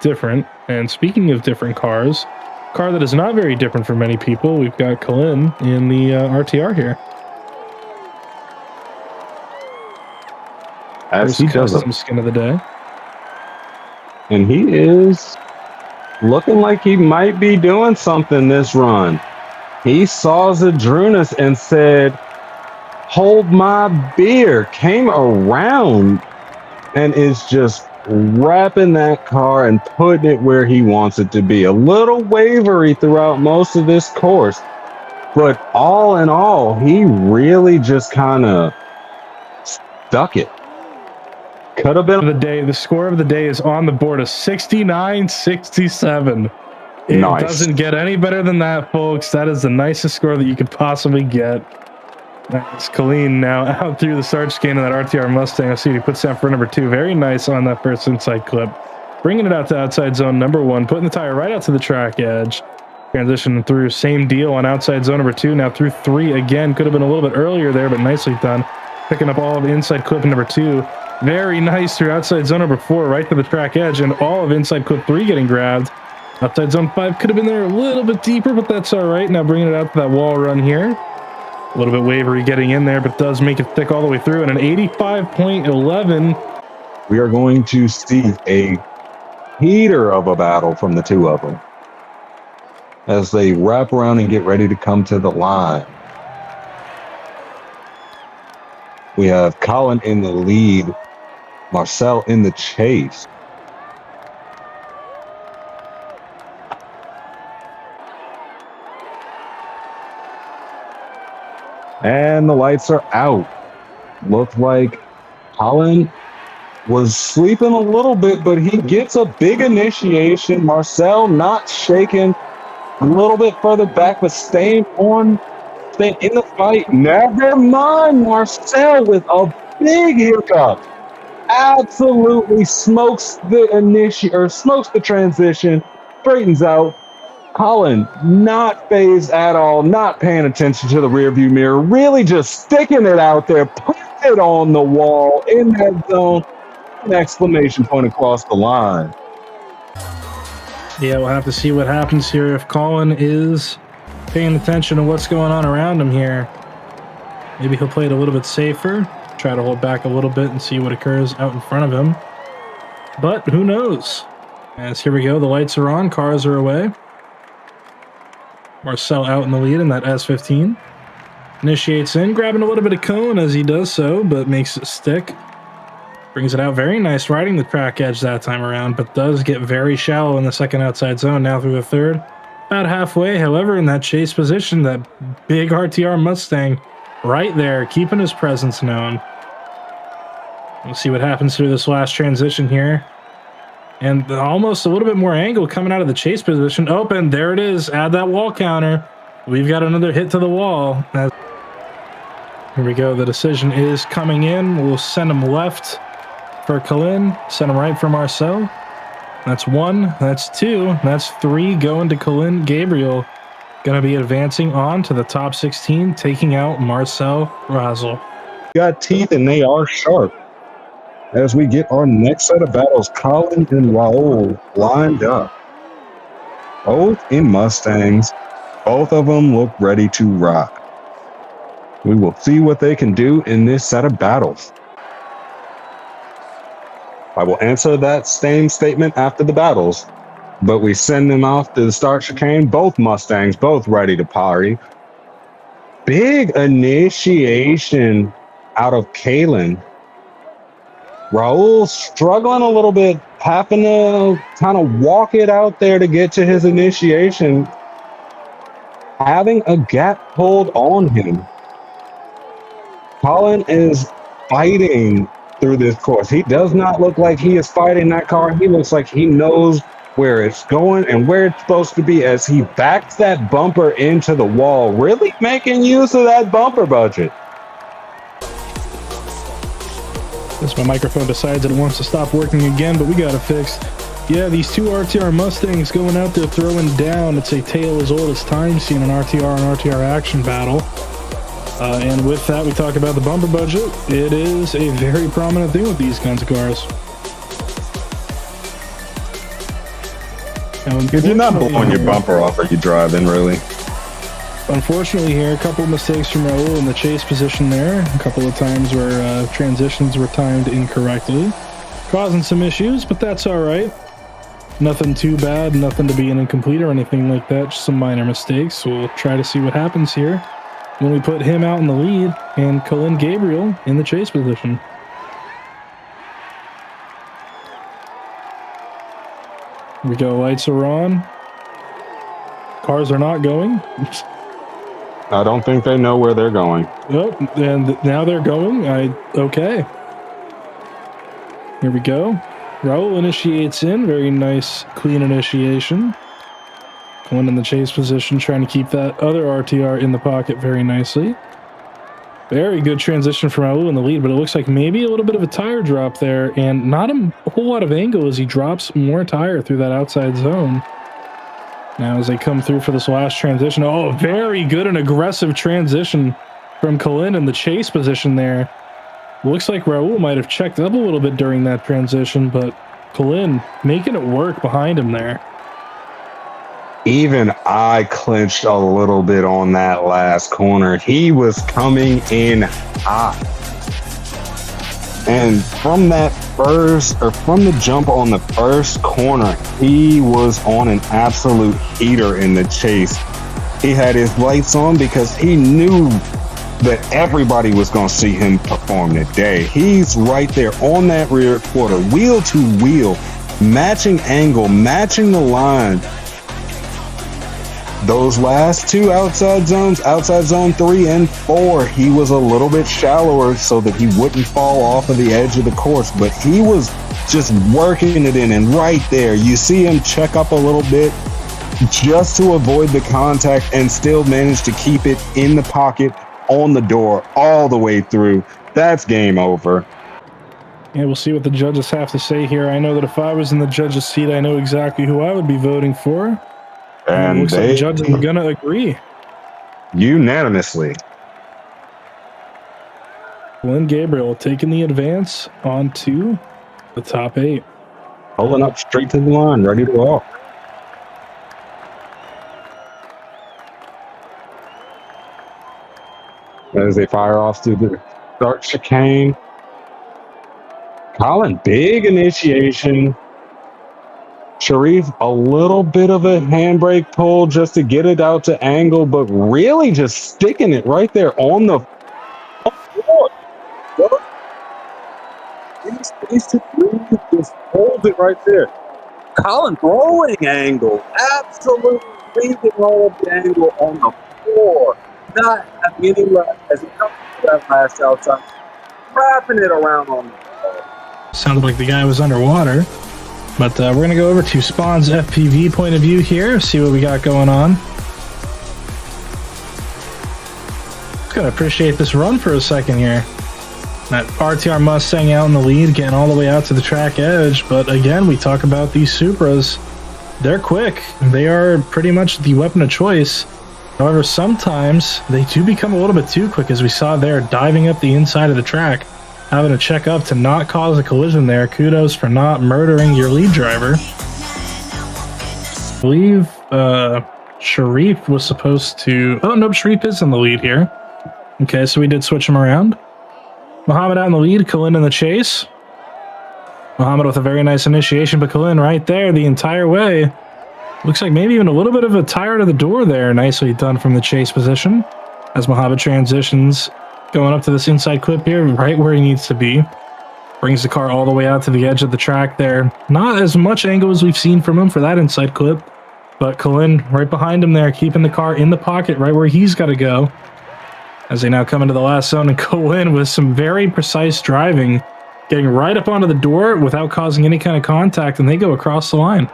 different. And speaking of different cars, car that is not very different for many people, we've got Colin in the RTR here. As he does some skin of the day. And he is looking like he might be doing something this run. He saw Zadrunas and said, "Hold my beer," came around and is just wrapping that car and putting it where he wants it to be. A little wavery throughout most of this course, but all in all, he really just kind of stuck it. Could have been the day. The score of the day is on the board of 69-67. It doesn't get any better than that, folks. That is the nicest score that you could possibly get. That's Colleen now out through the start chicane of that RTR Mustang. I see he puts down for number 2. Very nice on that first inside clip. Bringing it out to outside zone number 1. Putting the tire right out to the track edge. Transition through. Same deal on outside zone number 2. Now through 3 again. Could have been a little bit earlier there, but nicely done. Picking up all of the inside clip number 2. Very nice through outside zone number 4, right to the track edge, and all of inside clip 3 getting grabbed. Outside zone 5 could have been there a little bit deeper, but that's all right. Now bringing it out to that wall run here. A little bit wavery getting in there, but does make it thick all the way through. And an 85.11. We are going to see a heater of a battle from the two of them as they wrap around and get ready to come to the line. We have Colin in the lead, Marcel in the chase. And the lights are out. Looked like Colin was sleeping a little bit, but he gets a big initiation. Marcel not shaking, a little bit further back, but staying in the fight. Never mind, Marcel with a big hiccup. Absolutely smokes the transition, straightens out. Colin not phased at all, not paying attention to the rearview mirror, really just sticking it out there, putting it on the wall in that zone. An exclamation point across the line. Yeah, we'll have to see what happens here if Colin is paying attention to what's going on around him here. Maybe he'll play it a little bit safer, try to hold back a little bit and see what occurs out in front of him. But who knows? As here we go, the lights are on, cars are away. Marcel out in the lead in that S15. Initiates in, grabbing a little bit of cone as he does so, but makes it stick. Brings it out very nice, riding the track edge that time around, but does get very shallow in the second outside zone, now through the third. About halfway, however, in that chase position, that big RTR Mustang right there, keeping his presence known. We'll see what happens through this last transition here. And almost a little bit more angle coming out of the chase position. Open, there it is. Add that wall counter. We've got another hit to the wall. Here we go. The decision is coming in. We'll send him left for Colin. Send him right for Marcel. That's 1. That's 2. That's 3 going to Colin. Gabriel going to be advancing on to the top 16, taking out Marcel Razel. Got teeth and they are sharp. As we get our next set of battles, Colin and Raul lined up. Both in Mustangs. Both of them look ready to rock. We will see what they can do in this set of battles. I will answer that same statement after the battles, but we send them off to the start chicane. Both Mustangs, both ready to party. Big initiation out of Kalen. Raul struggling a little bit, having to kind of walk it out there to get to his initiation, having a gap pulled on him. Colin is fighting through this course. He does not look like he is fighting that car. He looks like he knows where it's going and where it's supposed to be as he backs that bumper into the wall, really making use of that bumper budget. As my microphone decides that it wants to stop working again, but we got it fixed. Yeah, these two RTR Mustangs going out there throwing down. It's a tale as old as time seen an RTR and RTR action battle. And with that, we talk about the bumper budget. It is a very prominent thing with these kinds of cars. Now, If you're not blowing your here- bumper off, are you driving, really? Unfortunately here, a couple of mistakes from Raul in the chase position there. A couple of times where transitions were timed incorrectly, causing some issues, but that's all right. Nothing too bad, nothing to be an incomplete or anything like that, just some minor mistakes. We'll try to see what happens here when we put him out in the lead and Colin Gabriel in the chase position. Here we go, lights are on. Cars are not going. I don't think they know where they're going. Oh, and now they're going. Okay. Here we go. Raul initiates in. Very nice, clean initiation. Going in the chase position, trying to keep that other RTR in the pocket very nicely. Very good transition from Raul in the lead, but it looks like maybe a little bit of a tire drop there, and not a whole lot of angle as he drops more tire through that outside zone. Now as they come through for this last transition, oh, very good and aggressive transition from Colin in the chase position there. Looks like Raul might have checked up a little bit during that transition, but Colin making it work behind him there. Even I clinched a little bit on that last corner. He was coming in hot. And from that from the jump on the first corner, he was on an absolute heater in the chase. He had his lights on because he knew that everybody was going to see him perform today. He's right there on that rear quarter, wheel to wheel, matching angle, matching the line. Those last two outside zones, outside zone 3 and 4, he was a little bit shallower so that he wouldn't fall off of the edge of the course, but he was just working it in, and right there, you see him check up a little bit just to avoid the contact and still manage to keep it in the pocket on the door all the way through. That's game over. Yeah, we'll see what the judges have to say here. I know that if I was in the judges' seat, I know exactly who I would be voting for. And it looks like the judges are going to agree. Unanimously. Colin Gabriel taking the advance onto the top 8. Pulling up straight to the line, ready to walk. As they fire off to the start chicane. Colin, big initiation. Sharif, a little bit of a handbrake pull just to get it out to angle, but really just sticking it right there on the floor. These two just hold it right there. Colin throwing angle, absolutely leaving all of the angle on the floor. Not having any left as he comes to that last outside, wrapping it around on the floor. Sounded like the guy was underwater. But we're going to go over to Spawn's FPV point of view here, see what we got going on. Just going to appreciate this run for a second here. That RTR Mustang out in the lead, getting all the way out to the track edge. But again, we talk about these Supras. They're quick. They are pretty much the weapon of choice. However, sometimes they do become a little bit too quick, as we saw there, diving up the inside of the track. Having to check up to not cause a collision there. Kudos for not murdering your lead driver. I believe Sharif was supposed to... Oh, nope, Sharif is in the lead here. Okay, so we did switch him around. Muhammad out in the lead, Colin in the chase. Muhammad with a very nice initiation, but Colin right there the entire way. Looks like maybe even a little bit of a tire to the door there. Nicely done from the chase position. As Muhammad transitions... Going up to this inside clip here, right where he needs to be. Brings the car all the way out to the edge of the track there. Not as much angle as we've seen from him for that inside clip. But Colin right behind him there, keeping the car in the pocket right where he's got to go. As they now come into the last zone and Colin with some very precise driving. Getting right up onto the door without causing any kind of contact, and they go across the line.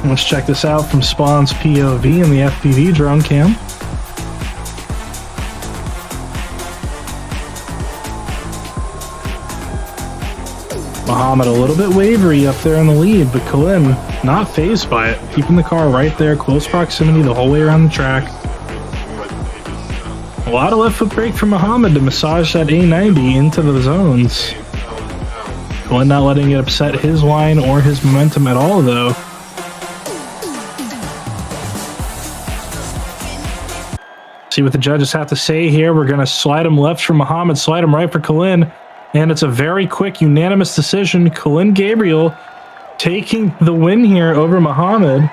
Let's check this out from Spawn's POV in the FPV drone cam. Muhammad a little bit wavery up there in the lead, but Colin not fazed by it, keeping the car right there, close proximity the whole way around the track. A lot of left foot brake from Muhammad to massage that A90 into the zones. Colin not letting it upset his line or his momentum at all, though. See what the judges have to say here. We're going to slide him left for Muhammad, slide him right for Colin. And it's a very quick, unanimous decision. Colin Gabriel taking the win here over Muhammad.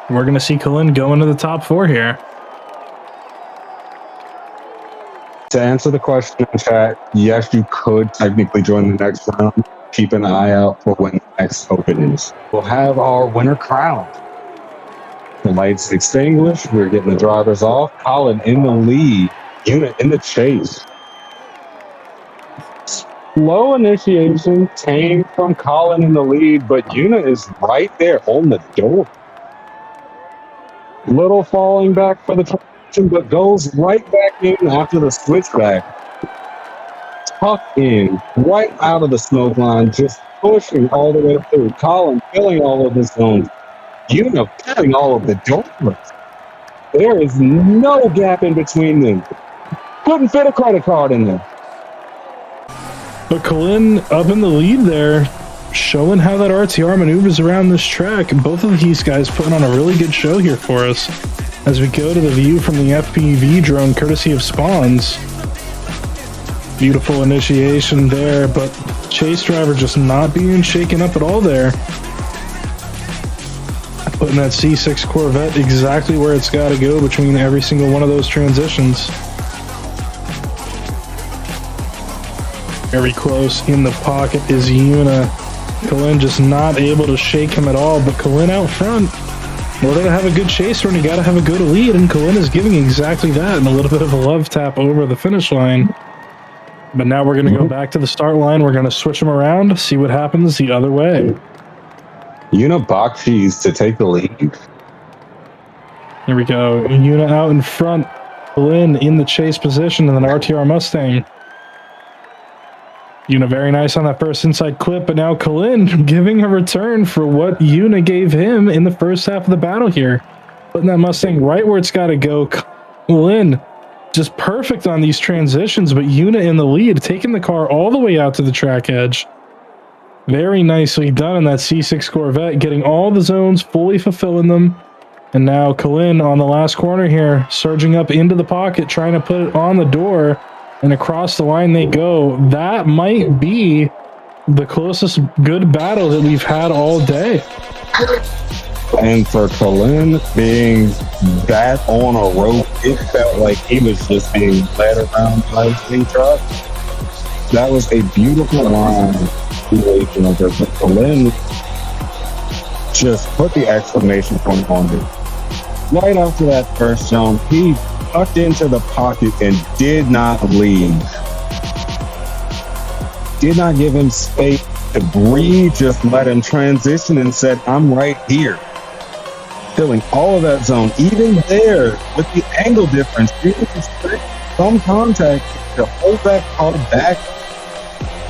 We're going to see Colin go into the top 4 here. To answer the question in chat, yes, you could technically join the next round. Keep an eye out for when the next open is. We'll have our winner crowned. The lights extinguished. We're getting the drivers off. Colin in the lead. Unit in the chase. Slow initiation came from Colin in the lead, but Unit is right there on the door. Little falling back for the traction, but goes right back in after the switchback. Tucked in, right out of the smoke line, just pushing all the way through. Colin filling all of his zones. Unit filling all of the doors. There is no gap in between them. Couldn't fit a credit card in there. But Colin up in the lead there, showing how that RTR maneuvers around this track. Both of these guys putting on a really good show here for us as we go to the view from the FPV drone courtesy of Spawns. Beautiful initiation there, but chase driver just not being shaken up at all there. Putting that C6 Corvette exactly where it's got to go between every single one of those transitions. Very close in the pocket is Yuna. Colin just not able to shake him at all, but Colin out front. In order to have a good chase run, you got to have a good lead, and Colin is giving exactly that, and a little bit of a love tap over the finish line. But now we're going to go back to the start line. We're going to switch them around, see what happens the other way. Yuna Bakshis to take the lead. Here we go. Yuna out in front. Colin in the chase position, and then RTR Mustang. Yuna very nice on that first inside clip, but now Colin giving a return for what Yuna gave him in the first half of the battle here. Putting that Mustang right where it's got to go. Colin just perfect on these transitions, but Yuna in the lead, taking the car all the way out to the track edge. Very nicely done in that C6 Corvette, getting all the zones, fully fulfilling them. And now Colin on the last corner here, surging up into the pocket, trying to put it on the door. And across the line they go. That might be the closest good battle that we've had all day. And for Colin being that on a rope, it felt like he was just being led around by a spin truck. That was a beautiful line. But Colin just put the exclamation point on it. Right after that first jump, he tucked into the pocket and did not leave. Did not give him space to breathe, just let him transition and said, I'm right here. Filling all of that zone, even there with the angle difference, some contact to hold that car back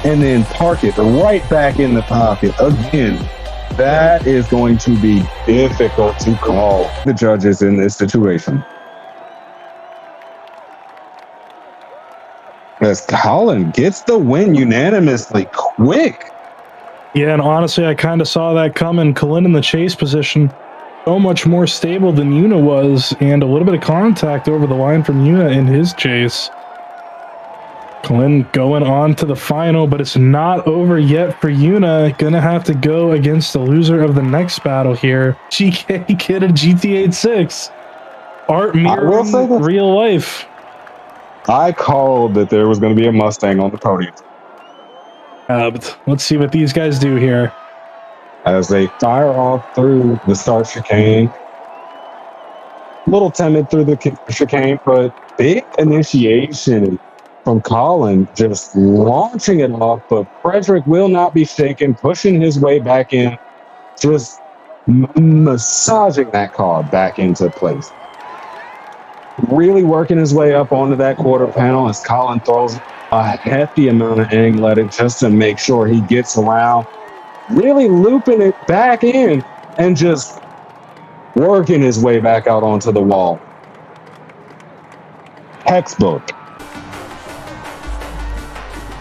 and then park it right back in the pocket again. That is going to be difficult to call the judges in this situation. As Colin gets the win unanimously quick. Yeah, and honestly, I kind of saw that coming. Colin in the chase position, so much more stable than Yuna was, and a little bit of contact over the line from Yuna in his chase. Colin going on to the final, but it's not over yet for Yuna. Gonna have to go against the loser of the next battle here. GK Kid of GTA 6. Art mirroring real life. I called that there was going to be a Mustang on the podium. But let's see what these guys do here. As they fire off through the start chicane. A little timid through the chicane, but big initiation from Colin, just launching it off. But Frederick will not be shaken, pushing his way back in, just massaging that car back into place. Really working his way up onto that quarter panel as Colin throws a hefty amount of angle at it just to make sure he gets around. Really looping it back in and just working his way back out onto the wall. Textbook.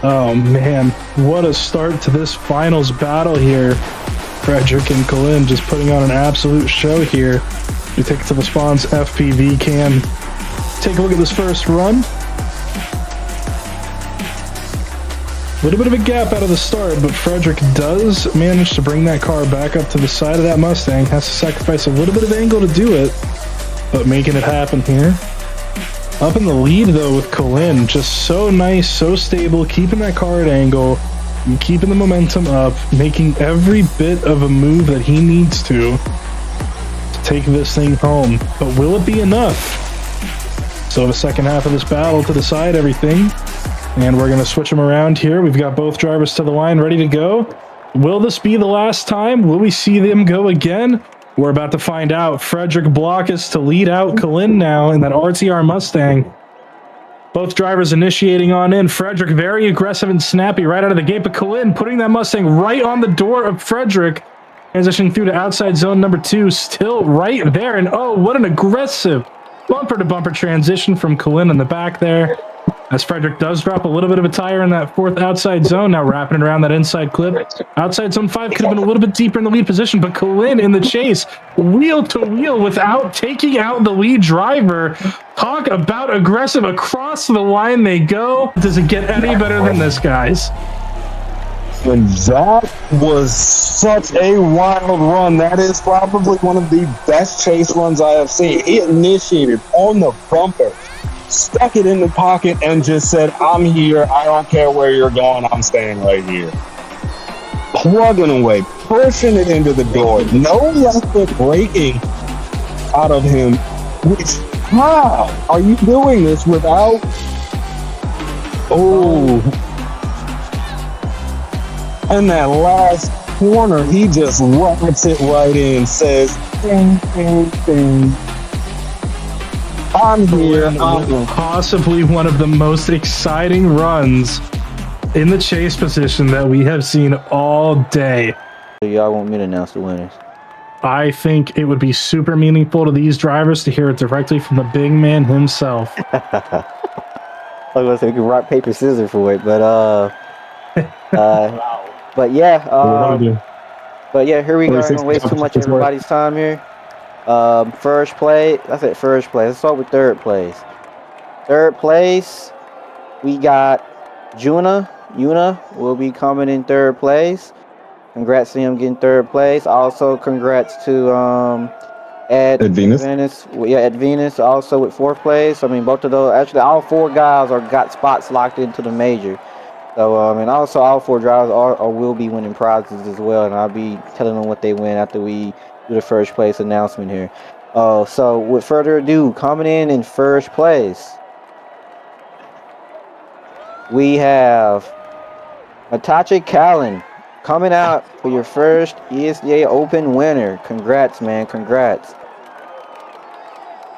Oh man, what a start to this finals battle here. Frederick and Colin just putting on an absolute show here. We take it to the Spawn's FPV cam. Take a look at this first run. A little bit of a gap out of the start, but Frederick does manage to bring that car back up to the side of that Mustang. Has to sacrifice a little bit of angle to do it, but making it happen here. Up in the lead, though, with Colin. Just so nice, so stable, keeping that car at angle, and keeping the momentum up, making every bit of a move that he needs to take this thing home. But will it be enough? So the second half of this battle to decide everything. And we're going to switch them around here. We've got both drivers to the line ready to go. Will this be the last time? Will we see them go again? We're about to find out. Frederick Blockus to lead out Colin now in that RTR Mustang. Both drivers initiating on in. Frederick very aggressive and snappy right out of the gate, but Colin putting that Mustang right on the door of Frederick. Transitioning through to outside zone number 2, still right there. And oh, what an aggressive bumper-to-bumper transition from Colin in the back there. As Frederick does drop a little bit of a tire in that 4th outside zone, now wrapping it around that inside clip. Outside zone 5 could have been a little bit deeper in the lead position, but Colin in the chase, wheel to wheel without taking out the lead driver. Talk about aggressive. Across the line they go. Does it get any better than this, guys? And that was such a wild run. That is probably one of the best chase runs I have seen. He initiated on the bumper, stuck it in the pocket, and just said, I'm here. I don't care where you're going. I'm staying right here. Plugging away, pushing it into the door. No left foot braking out of him. Which, how are you doing this without... Oh... And that last corner, he just rockets it right in, says, ding, ding, ding. I'm here. Possibly one of the most exciting runs in the chase position that we have seen all day. So y'all want me to announce the winners? I think it would be super meaningful to these drivers to hear it directly from the big man himself. I was gonna say we can rock, paper, scissors for it, but but yeah, here we go. I don't waste too much of everybody's time here. First place. I said first place. Let's start with third place. Third place, we got Yuna. Yuna will be coming in third place. Congrats to him getting third place. Also, congrats to Ed Venus. Yeah, Ed Venus also with fourth place. I mean, both of those. Actually, all 4 guys got spots locked into the major. So, and also all 4 drivers will be winning prizes as well, and I'll be telling them what they win after we do the first place announcement here. So, with further ado, coming in first place, we have Matachi Callan coming out for your first ESDA Open winner. Congrats, man, congrats.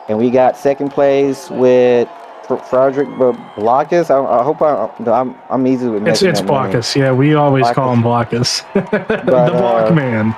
And we got second place with Frederick Blockus. I hope I'm easy with it's Blockus. Yeah, we always call him Blockus. The Block Man.